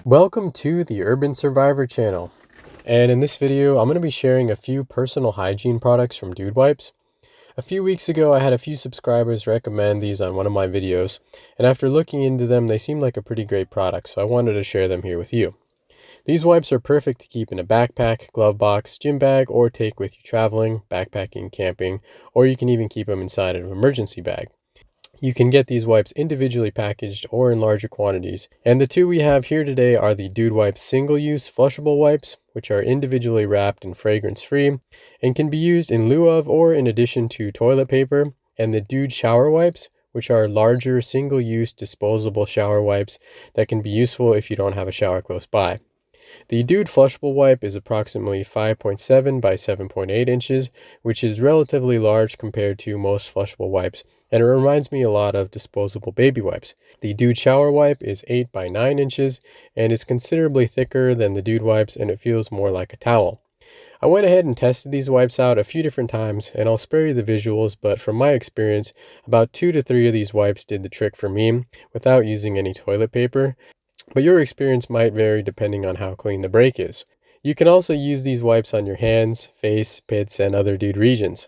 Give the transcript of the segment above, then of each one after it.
Welcome to the Urban Survivor channel, and in this video I'm going to be sharing a few personal hygiene products from Dude Wipes. A few weeks ago I had a few subscribers recommend these on one of my videos, and after looking into them they seemed like a pretty great product, so I wanted to share them here with you. These wipes are perfect to keep in a backpack, glove box, gym bag, or take with you traveling, backpacking, camping, or you can even keep them inside of an emergency bag. You can get these wipes individually packaged or in larger quantities. And the two we have here today are the Dude Wipes single-use flushable wipes, which are individually wrapped and fragrance-free and can be used in lieu of or in addition to toilet paper, and the Dude shower wipes, which are larger single-use disposable shower wipes that can be useful if you don't have a shower close by. The Dude flushable wipe is approximately 5.7 by 7.8 inches, which is relatively large compared to most flushable wipes, and it reminds me a lot of disposable baby wipes. The Dude shower wipe is 8 by 9 inches and is considerably thicker than the Dude wipes, and it feels more like a towel. I went ahead and tested these wipes out a few different times, and I'll spare you the visuals, but from my experience, about 2 to 3 of these wipes did the trick for me without using any toilet paper. But your experience might vary depending on how clean the break is. You can also use these wipes on your hands, face, pits, and other Dude regions.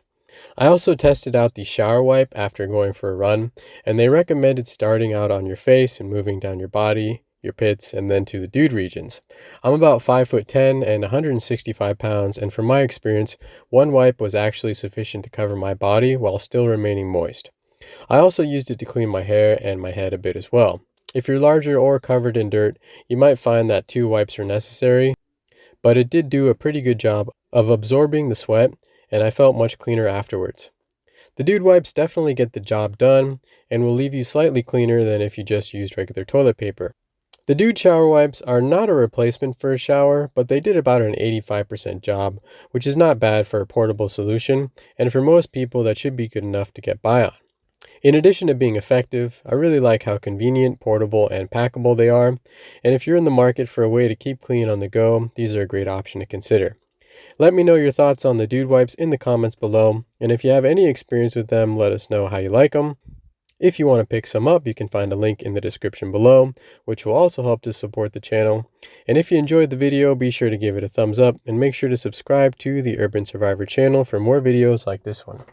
I also tested out the shower wipe after going for a run, and they recommended starting out on your face and moving down your body, your pits, and then to the Dude regions. I'm about 5'10" and 165 pounds, and from my experience, one wipe was actually sufficient to cover my body while still remaining moist. I also used it to clean my hair and my head a bit as well. If you're larger or covered in dirt, you might find that 2 wipes are necessary, but it did do a pretty good job of absorbing the sweat, and I felt much cleaner afterwards. The Dude wipes definitely get the job done and will leave you slightly cleaner than if you just used regular toilet paper. The Dude shower wipes are not a replacement for a shower, but they did about an 85% job, which is not bad for a portable solution, and for most people that should be good enough to get by on. In addition to being effective, I really like how convenient, portable, and packable they are, and if you're in the market for a way to keep clean on the go, these are a great option to consider. Let me know your thoughts on the Dude wipes in the comments below, and if you have any experience with them, let us know how you like them. If you want to pick some up, you can find a link in the description below, which will also help to support the channel. And if you enjoyed the video, be sure to give it a thumbs up, and make sure to subscribe to the Urban Survivor channel for more videos like this one.